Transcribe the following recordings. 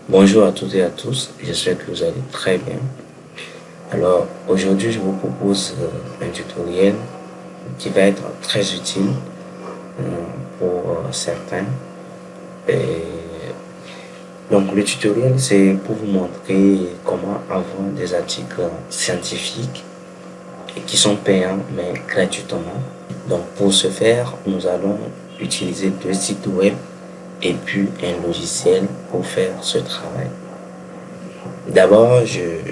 Bonjour à toutes et à tous, j'espère que vous allez très bien. Alors aujourd'hui je vous propose un tutoriel qui va être très utile pour certains. Et donc le tutoriel c'est pour vous montrer comment avoir des articles scientifiques qui sont payants mais gratuitement. Donc pour ce faire, nous allons utiliser deux sites web et puis un logiciel pour faire ce travail. D'abord, je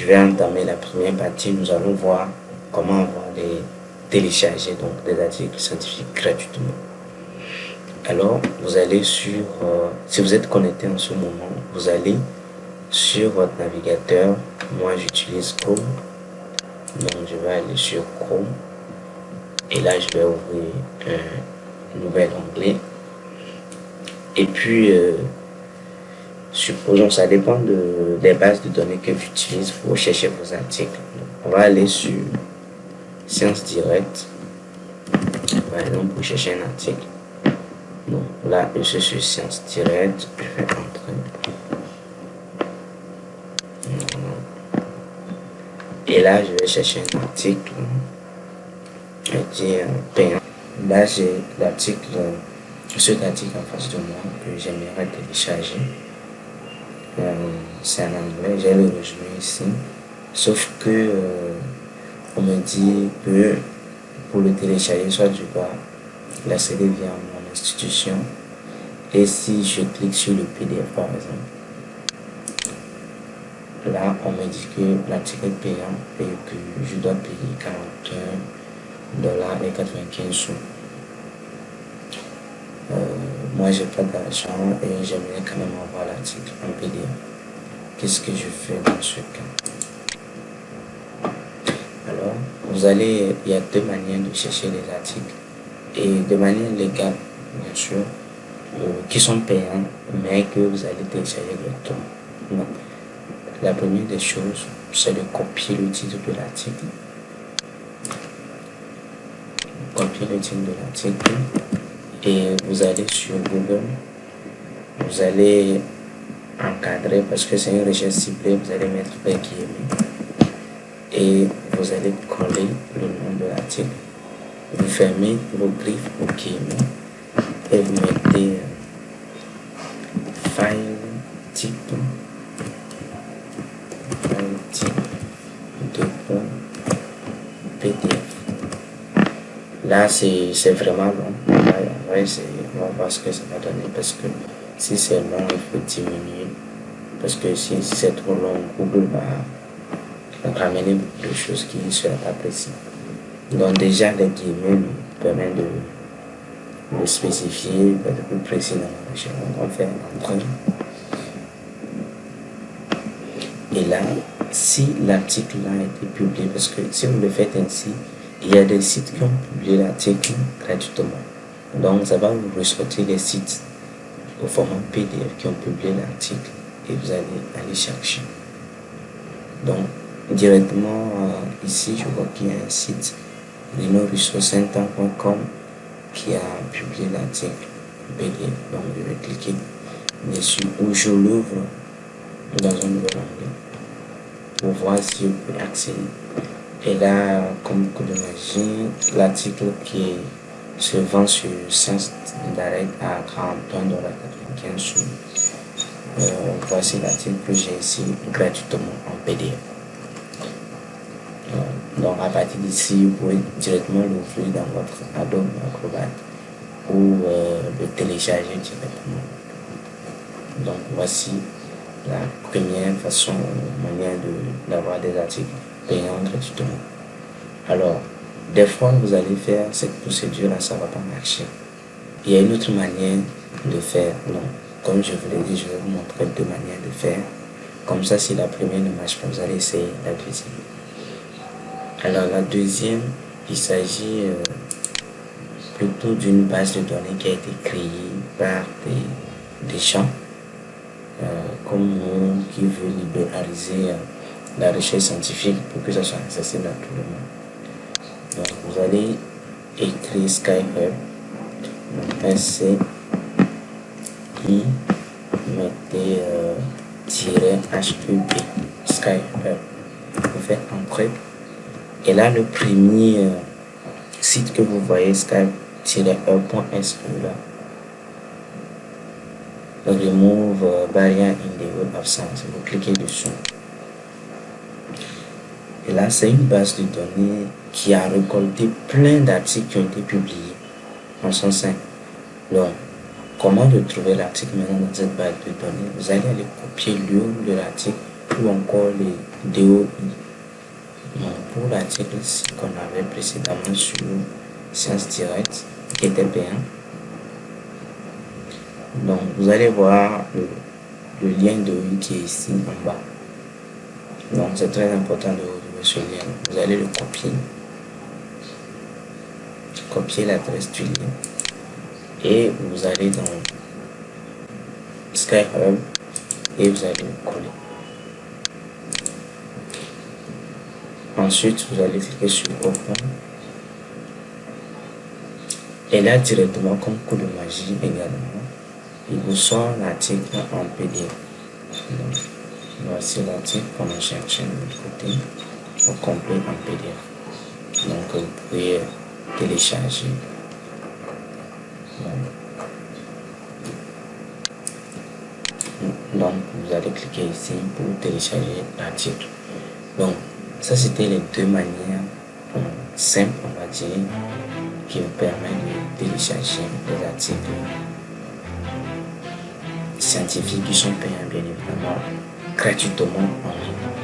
vais entamer la première partie. Nous allons voir comment avoir les télécharger donc des articles scientifiques gratuitement. Alors, vous allez sur, si vous êtes connecté en ce moment, vous allez sur votre navigateur. Moi, j'utilise Chrome. Donc, je vais aller sur Chrome. Et là, je vais ouvrir un nouvel onglet. Et puis, supposons, ça dépend des bases de données que j'utilise pour chercher vos articles. Donc, on va aller sur Science Direct, par exemple, pour chercher un article. Donc là, je suis sur Science Direct, je vais entrer. Et là, je vais chercher un article. Je vais dire payant. Là, j'ai l'article, cet article en face de moi que j'aimerais télécharger. C'est en anglais, j'ai le résumé ici. Sauf que on me dit que pour le télécharger, soit je dois l'accéder via mon institution. Et si je clique sur le PDF par exemple, là on me dit que l'article est payant et que je dois payer 41,95 $. Moi j'ai pas d'argent et j'aimerais quand même avoir l'article en PDF. Qu'est-ce que je fais dans ce cas? Alors, il y a deux manières de chercher les articles et de manière légale, bien sûr, qui sont payants, mais que vous allez télécharger directement. Donc, la première des choses, c'est de copier le titre de l'article. Copier le titre de l'article et vous allez sur Google. Vous allez encadrer parce que c'est une recherche ciblée. Vous allez mettre les guillemets et vous allez coller le nom de l'article. Vous fermez vos griffes, vos guillemets et vous mettez file type de PDF. Là, c'est vraiment long. Là, on va voir ce que ça va donner parce que si c'est long, il faut diminuer. Parce que si c'est trop long, Google va ramener beaucoup de choses qui ne seraient pas précises. Donc déjà, les guillemets nous permettent de spécifier, d'être plus précis dans la recherche. Donc on fait un entrée. Et là, si l'article a été publié, parce que si vous le faites ainsi, il y a des sites qui ont publié l'article gratuitement. Donc ça va vous ressortir les sites au format PDF qui ont publié l'article et vous allez aller chercher. Donc directement ici, je vois qu'il y a un site rhinoresourcecenter.com qui a publié l'article PDF. Donc je vais cliquer dessus ou je l'ouvre dans un nouvel onglet pour voir si je peux accéder. Et là, comme coup de magie, l'article qui se vend sur Science Direct à 41,95 $. Voici l'article que j'ai ici gratuitement en PDF. Donc à partir d'ici, vous pouvez directement l'ouvrir dans votre Adobe Acrobat ou le télécharger directement. Donc voici la première manière d'avoir des articles payants gratuitement. Alors, des fois vous allez faire cette procédure-là, ça ne va pas marcher. Il y a une autre manière de faire. Donc, comme je vous l'ai dit, je vais vous montrer deux manières de faire. Comme ça, si la première ne marche pas, vous allez essayer la deuxième. Alors la deuxième, il s'agit plutôt d'une base de données qui a été créée par des gens comme nous qui veut libéraliser la recherche scientifique pour que ça soit accessible à tout le monde. Donc vous allez écrire SciHub, donc SCI mettez -HUB, Skyhub. Vous faites entrer. Et là, le premier site que vous voyez, skype-e.se, là, remove barrier in the web of science. Vous cliquez dessus. Et là, c'est une base de données qui a récolté plein d'articles qui ont été publiés en son sein. Donc, comment retrouver l'article maintenant dans cette base de données? Vous allez aller copier l'URL de l'article ou encore les DOI. Donc, pour l'article qu'on avait précédemment sur Sciences Direct, qui était payant. Donc, vous allez voir le lien DOI qui est ici en bas. Donc, c'est très important de retrouver ce lien. Vous allez le copier l'adresse du lien et vous allez dans Skyhub et vous allez le coller. Ensuite, vous allez cliquer sur Open. Et là, directement, comme coup de magie également, il vous sort l'article en PDF. Donc, voici l'article qu'on a cherché de l'autre côté, au complet en PDF. Donc, vous pouvez télécharger. Donc, vous allez cliquer ici pour télécharger l'article. Donc, ça, c'était les deux manières simples, on va dire, qui vous permettent de télécharger des articles scientifiques qui sont payants, bien évidemment, gratuitement en ligne.